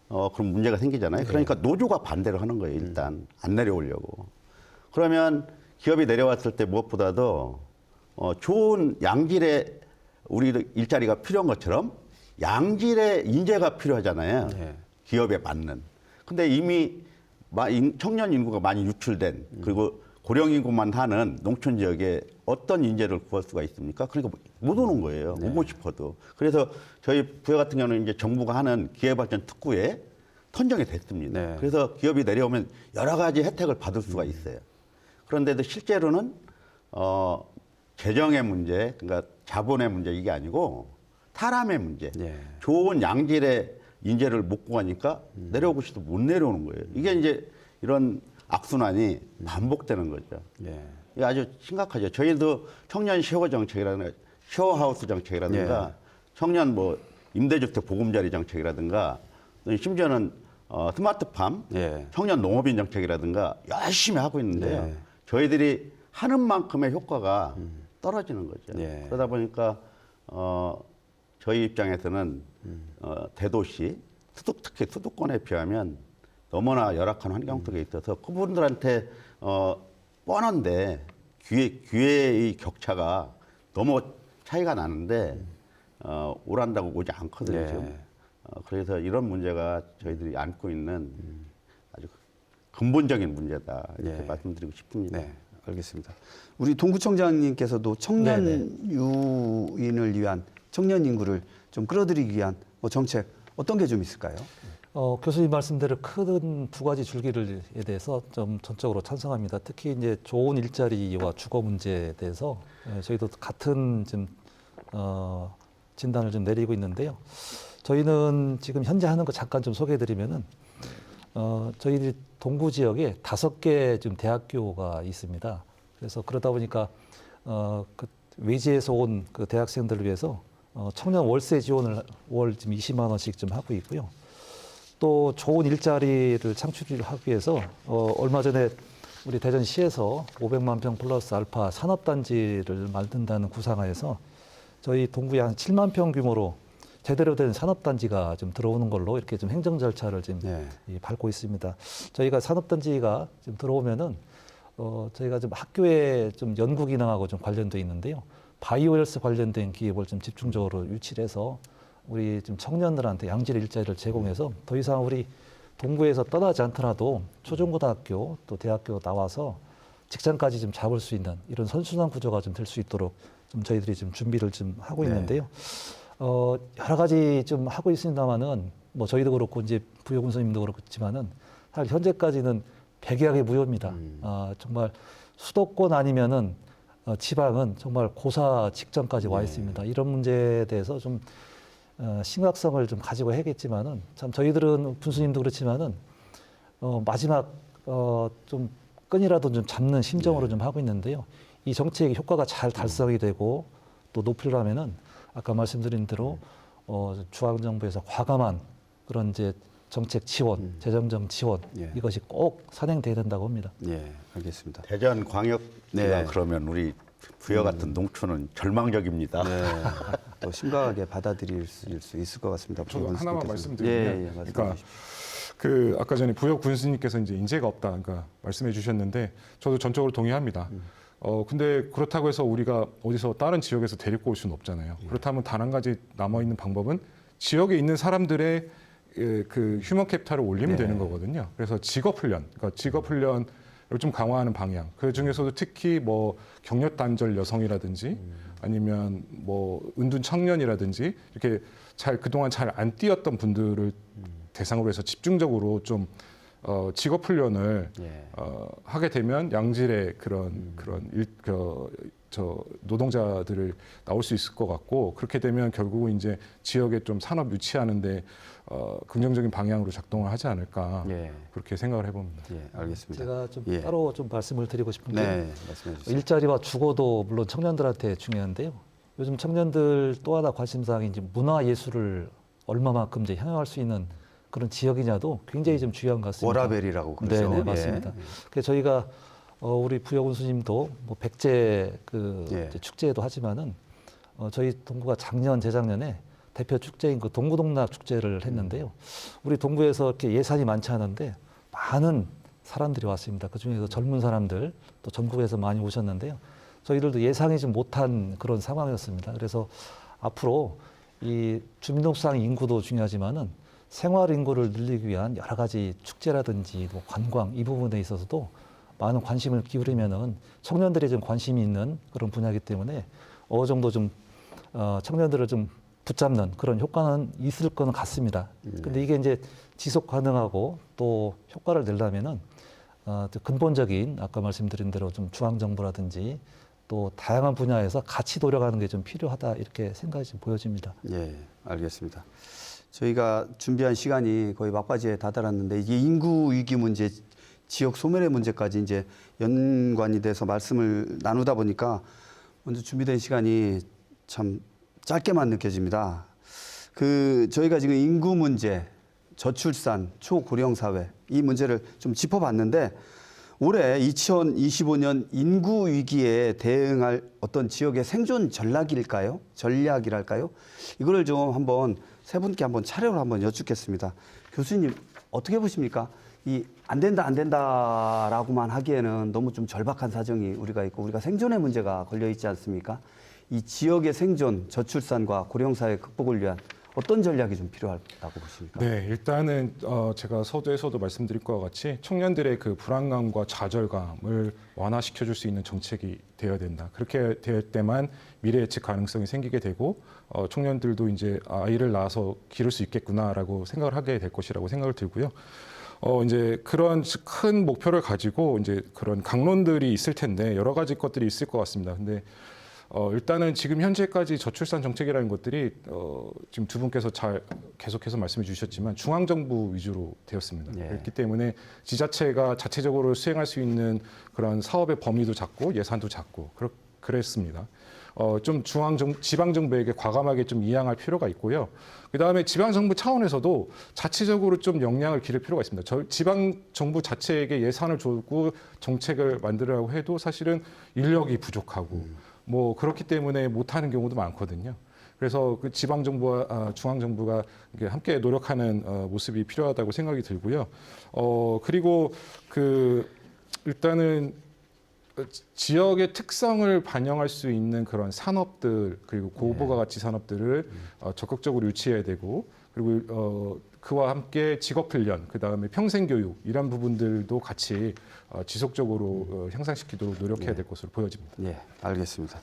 그런 문제가 생기잖아요. 그러니까 노조가 반대를 하는 거예요. 일단 안 내려오려고. 그러면 기업이 내려왔을 때 무엇보다도 좋은 양질의 우리 일자리가 필요한 것처럼 양질의 인재가 필요하잖아요. 네. 기업에 맞는. 근데 이미 청년 인구가 많이 유출된 그리고 고령 인구만 사는 농촌 지역에 어떤 인재를 구할 수가 있습니까? 그러니까 못 오는 거예요. 오고 싶어도. 그래서 저희 부여 같은 경우는 이제 정부가 하는 기회발전 특구에 선정이 됐습니다. 네. 그래서 기업이 내려오면 여러 가지 혜택을 받을 수가 있어요. 그런데도 실제로는 재정의 문제, 그러니까 자본의 문제 이게 아니고 사람의 문제. 네. 좋은 양질의 인재를 못 구하니까 내려오고 싶어도 못 내려오는 거예요. 이게 이제 이런 악순환이 반복되는 거죠. 예. 이게 아주 심각하죠. 저희도 청년 쉐어 정책이라든가 쉐어하우스 정책이라든가 청년 임대주택 보금자리 정책이라든가 심지어는 스마트팜, 예. 청년 농업인 정책이라든가 열심히 하고 있는데요. 네. 저희들이 하는 만큼의 효과가 떨어지는 거죠. 예. 그러다 보니까 저희 입장에서는 대도시, 특히 수도권에 비하면 너무나 열악한 환경 속에 있어서 그분들한테 뻔한데 기회의 격차가 너무 차이가 나는데 오란다고 오지 않거든요. 네. 지금. 그래서 이런 문제가 저희들이 안고 있는 아주 근본적인 문제다 이렇게 네. 말씀드리고 싶습니다. 네, 알겠습니다. 우리 동구청장님께서도 청년 유인을 위한 청년 인구를 좀 끌어들이기 위한 정책 어떤 게 좀 있을까요? 교수님 말씀대로 큰 두 가지 줄기에 대해서 좀 전적으로 찬성합니다. 특히 이제 좋은 일자리와 주거 문제에 대해서 저희도 같은 좀 진단을 좀 내리고 있는데요. 저희는 지금 현재 하는 거 잠깐 좀 소개해드리면은 저희들이 동구 지역에 5개 지금 대학교가 있습니다. 그래서 그러다 보니까 그 외지에서 온 그 대학생들을 위해서 청년 월세 지원을 월 지금 20만 원씩 좀 하고 있고요. 또 좋은 일자리를 창출하기 위해서 얼마 전에 우리 대전시에서 500만 평 플러스 알파 산업단지를 만든다는 구상하에서 저희 동구에 한 7만 평 규모로 제대로 된 산업단지가 좀 들어오는 걸로 이렇게 좀 행정 절차를 지금 밟고 있습니다. 저희가 산업단지가 좀 들어오면은 저희가 좀 학교에 좀 연구 기능하고 좀 관련돼 있는데요. 바이오헬스 관련된 기업을 좀 집중적으로 유치를 해서 우리 좀 청년들한테 양질 일자리를 제공해서 더 이상 우리 동구에서 떠나지 않더라도 초중고등학교 또 대학교 나와서 직장까지 좀 잡을 수 있는 이런 선순환 구조가 좀 될 수 있도록 좀 저희들이 좀 준비를 좀 하고 있는데요. 여러 가지 좀 하고 있습니다만은 뭐 저희도 그렇고 이제 부여 군수님도 그렇지만은 사실 현재까지는 백약의 무효입니다. 정말 수도권 아니면은 지방은 정말 고사 직전까지 와 있습니다. 이런 문제에 대해서 좀 심각성을 좀 가지고 해야겠지만은 참 저희들은 군수님도 그렇지만은 마지막 좀 끈이라도 좀 잡는 심정으로 좀 하고 있는데요. 이 정책의 효과가 잘 달성이 되고 또 높이려면은 아까 말씀드린 대로 중앙정부에서 과감한 그런 이제 정책 지원, 재정적 지원 이것이 꼭 선행돼야 된다고 봅니다. 예, 알겠습니다. 대전광역시가 그러면 우리 부여 같은 농촌은 절망적입니다. 네, 또 심각하게 받아들일 수 있을 것 같습니다. 저도 부여 하나만 군수님께서는. 말씀드리면, 말씀해 그러니까 주십시오. 아까 전에 부여 군수님께서 이제 인재가 없다, 그러니까 말씀해 주셨는데 저도 전적으로 동의합니다. 근데 그렇다고 해서 우리가 어디서 다른 지역에서 데리고 올 수는 없잖아요. 그렇다면 단 한 가지 남아 있는 방법은 지역에 있는 사람들의 그 휴먼 캐피탈을 올리면 되는 거거든요. 그래서 직업 훈련, 그러니까 직업 훈련을 좀 강화하는 방향. 그 중에서도 특히 뭐 경력 단절 여성이라든지 아니면 뭐 은둔 청년이라든지 이렇게 그동안 잘 안 뛰었던 분들을 대상으로 해서 집중적으로 좀 직업 훈련을 하게 되면 양질의 노동자들을 나올 수 있을 것 같고, 그렇게 되면 결국은 이제 지역에 좀 산업 유치하는데 긍정적인 방향으로 작동을 하지 않을까 그렇게 생각을 해봅니다. 예, 알겠습니다. 제가 좀 따로 좀 말씀을 드리고 싶은 게 네, 말씀해 주세요. 일자리와 주거도 물론 청년들한테 중요한데요. 요즘 청년들 또 하나 관심사항이 이제 문화 예술을 얼마만큼 이제 향유할 수 있는 그런 지역이냐도 굉장히 좀 중요한 것 같습니다. 워라벨이라고 그러죠. 네, 예. 맞습니다. 그래서 저희가 우리 부여군수님도 뭐 백제 그 예. 이제 축제도 하지만은 저희 동구가 작년 재작년에 대표 축제인 그 동구동락 축제를 했는데요. 우리 동구에서 이렇게 예산이 많지 않은데 많은 사람들이 왔습니다. 그 중에서 젊은 사람들 또 전국에서 많이 오셨는데요. 저희들도 예상이 좀 못한 그런 상황이었습니다. 그래서 앞으로 이 주민독상 인구도 중요하지만은 생활 인구를 늘리기 위한 여러 가지 축제라든지 뭐 관광 이 부분에 있어서도 많은 관심을 기울이면은 청년들이 좀 관심이 있는 그런 분야이기 때문에 어느 정도 좀 청년들을 좀 붙잡는 그런 효과는 있을 거는 같습니다. 근데 이게 이제 지속 가능하고 또 효과를 내려면은 또 근본적인 아까 말씀드린 대로 좀 중앙 정부라든지 또 다양한 분야에서 같이 노력하는 게 좀 필요하다 이렇게 생각이 좀 보여집니다. 예, 알겠습니다. 저희가 준비한 시간이 거의 막바지에 다다랐는데 이게 인구 위기 문제, 지역 소멸의 문제까지 이제 연관이 돼서 말씀을 나누다 보니까 먼저 준비된 시간이 참 짧게만 느껴집니다. 저희가 지금 인구 문제, 저출산, 초고령 사회 이 문제를 좀 짚어봤는데 올해 2025년 인구 위기에 대응할 어떤 지역의 생존 전략이랄까요? 이거를 좀 한번 세 분께 한번 차례로 한번 여쭙겠습니다. 교수님 어떻게 보십니까? 이 안 된다라고만 하기에는 너무 좀 절박한 사정이 우리가 있고 우리가 생존의 문제가 걸려 있지 않습니까? 이 지역의 생존, 저출산과 고령사회 극복을 위한 어떤 전략이 좀 필요하다고 보십니까? 네, 일단은 제가 서두에서도 말씀드릴 것과 같이 청년들의 그 불안감과 좌절감을 완화시켜줄 수 있는 정책이 되어야 된다. 그렇게 될 때만 미래 예측 가능성이 생기게 되고 청년들도 이제 아이를 낳아서 기를 수 있겠구나라고 생각을 하게 될 것이라고 생각을 들고요. 이제 그런 큰 목표를 가지고 이제 그런 강론들이 있을 텐데 여러 가지 것들이 있을 것 같습니다. 근데 일단은 지금 현재까지 저출산 정책이라는 것들이 지금 두 분께서 잘 계속해서 말씀해 주셨지만 중앙정부 위주로 되었습니다. 예. 그렇기 때문에 지자체가 자체적으로 수행할 수 있는 그런 사업의 범위도 작고 예산도 작고 그랬습니다. 좀 지방정부에게 과감하게 좀 이양할 필요가 있고요. 그 다음에 지방정부 차원에서도 자체적으로 좀 역량을 기를 필요가 있습니다. 지방정부 자체에게 예산을 주고 정책을 만들라고 해도 사실은 인력이 부족하고 뭐 그렇기 때문에 못하는 경우도 많거든요. 그래서 그 지방정부와 중앙정부가 함께 노력하는 모습이 필요하다고 생각이 들고요. 그리고 일단은 지역의 특성을 반영할 수 있는 그런 산업들 그리고 고부가 가치 산업들을 적극적으로 유치해야 되고 그리고 그와 함께 직업훈련 그다음에 평생교육 이런 부분들도 같이 지속적으로 향상시키도록 노력해야 될 것으로 보여집니다. 예, 알겠습니다.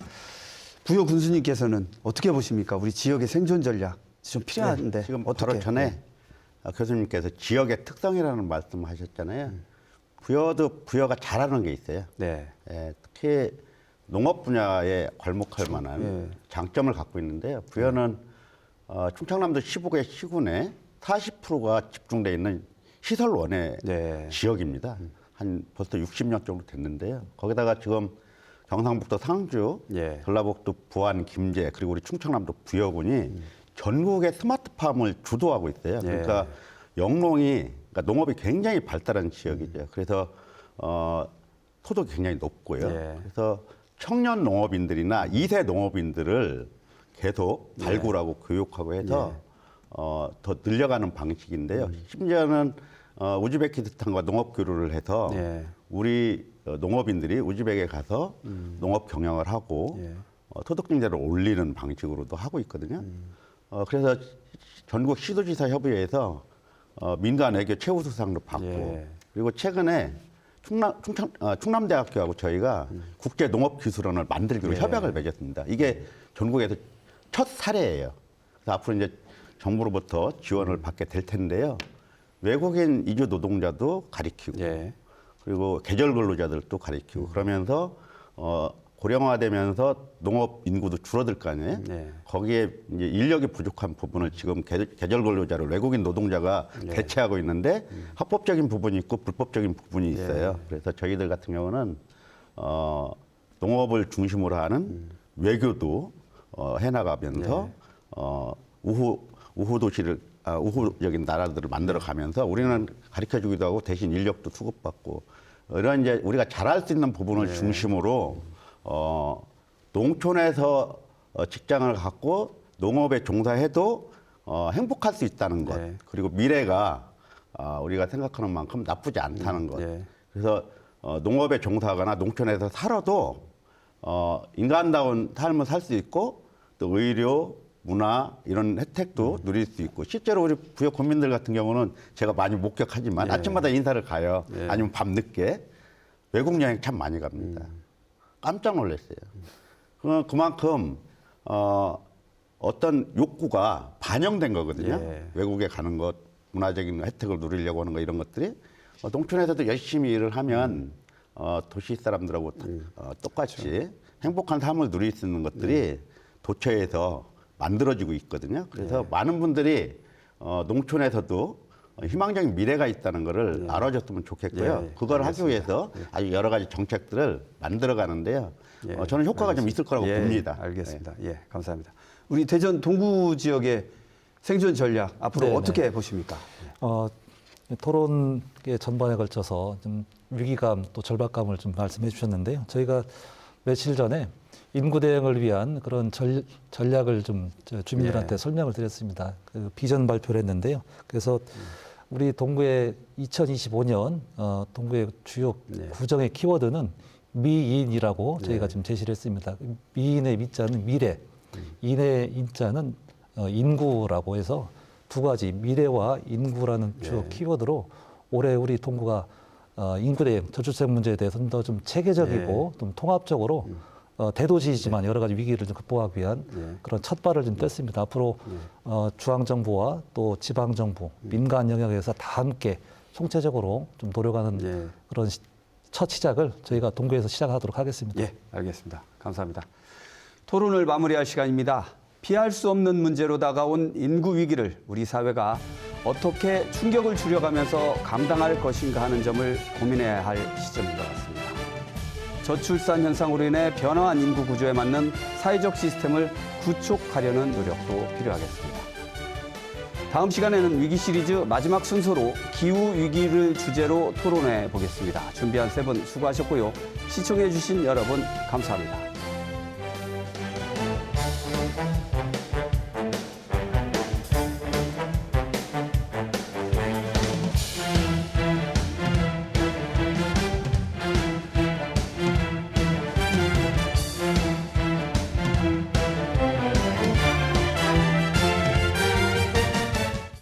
부여 군수님께서는 어떻게 보십니까? 우리 지역의 생존 전략 좀 필요한데 네, 지금 어떻게? 바로 전에 교수님께서 지역의 특성이라는 말씀하셨잖아요. 부여가 잘하는 게 있어요. 네. 예, 특히 농업 분야에 괄목할 만한 예. 장점을 갖고 있는데요. 부여는 충청남도 15개 시군에 40%가 집중되어 있는 시설원의 네. 지역입니다. 한 벌써 60년 정도 됐는데요. 거기다가 지금 경상북도 상주, 예. 전라북도 부안, 김제 그리고 우리 충청남도 부여군이 전국의 스마트팜을 주도하고 있어요. 그러니까 영농이 그러니까 농업이 굉장히 발달한 지역이죠. 그래서 소득이 굉장히 높고요. 예. 그래서 청년 농업인들이나 2세 농업인들을 계속 발굴하고 교육하고 해서 더 늘려가는 방식인데요. 심지어는 우즈베키스탄과 농업 교류를 해서 예. 우리 농업인들이 우즈벡에 가서 농업 경영을 하고 소득 증대를 올리는 방식으로도 하고 있거든요. 그래서 전국 시도지사 협의회에서 민간 외교 최우수상도 받고 예. 그리고 최근에 충남대학교하고 저희가 국제농업기술원을 만들기로 협약을 맺었습니다. 이게 전국에서 첫 사례예요. 그래서 앞으로 이제 정부로부터 지원을 받게 될 텐데요. 외국인 이주 노동자도 가리키고 예. 그리고 계절 근로자들도 가리키고 그러면서 고령화되면서 농업 인구도 줄어들 거 아니에요. 네. 거기에 이제 인력이 부족한 부분을 지금 계절 근로자를 외국인 노동자가 대체하고 있는데 합법적인 부분이 있고 불법적인 부분이 있어요. 그래서 저희들 같은 경우는 농업을 중심으로 하는 외교도 해나가면서 우후 도시를 우후적인 나라들을 만들어가면서 우리는 가르쳐주기도 하고 대신 인력도 수급받고 이런 이제 우리가 잘할 수 있는 부분을 중심으로 농촌에서 직장을 갖고 농업에 종사해도 행복할 수 있다는 것 네. 그리고 미래가 우리가 생각하는 만큼 나쁘지 않다는 것. 네. 그래서 농업에 종사하거나 농촌에서 살아도 인간다운 삶을 살 수 있고 또 의료, 문화 이런 혜택도 누릴 수 있고 실제로 우리 부여 국민들 같은 경우는 제가 많이 목격하지만 아침마다 인사를 가요. 아니면 밤늦게 외국 여행 참 많이 갑니다. 깜짝 놀랐어요. 그만큼 어떤 욕구가 반영된 거거든요. 예. 외국에 가는 것, 문화적인 혜택을 누리려고 하는 거 이런 것들이 농촌에서도 열심히 일을 하면 도시 사람들하고 똑같이 행복한 삶을 누릴 수 있는 것들이 도처에서 만들어지고 있거든요. 그래서 많은 분들이 농촌에서도 희망적인 미래가 있다는 것을 알아줬으면 좋겠고요. 그걸 하기 위해서 아주 여러 가지 정책들을 만들어 가는데요. 저는 효과가 좀 있을 거라고 봅니다. 알겠습니다. 예, 감사합니다. 우리 대전 동구 지역의 생존 전략 앞으로 네네. 어떻게 보십니까? 토론 전반에 걸쳐서 좀 위기감 또 절박감을 좀 말씀해 주셨는데요. 저희가 며칠 전에 인구 대응을 위한 그런 전략을 좀 주민들한테 설명을 드렸습니다. 그 비전 발표를 했는데요. 그래서 우리 동구의 2025년 동구의 주요 구정의 키워드는 미인이라고 저희가 지금 제시를 했습니다. 미인의 미자는 미래, 인의 인자는 인구라고 해서 두 가지 미래와 인구라는 주요 키워드로 올해 우리 동구가 인구 대응, 저출생 문제에 대해서는 더 좀 체계적이고 좀 통합적으로 대도시이지만 여러 가지 위기를 좀 극복하기 위한 그런 첫 발을 좀 뗐습니다. 앞으로 중앙정부와 또 지방정부, 민간 영역에서 다 함께 총체적으로 좀 노력하는 그런 첫 시작을 저희가 동구에서 시작하도록 하겠습니다. 예, 알겠습니다. 감사합니다. 토론을 마무리할 시간입니다. 피할 수 없는 문제로 다가온 인구 위기를 우리 사회가 어떻게 충격을 줄여가면서 감당할 것인가 하는 점을 고민해야 할 시점인 것 같습니다. 저출산 현상으로 인해 변화한 인구 구조에 맞는 사회적 시스템을 구축하려는 노력도 필요하겠습니다. 다음 시간에는 위기 시리즈 마지막 순서로 기후 위기를 주제로 토론해 보겠습니다. 준비한 세 분 수고하셨고요. 시청해 주신 여러분 감사합니다.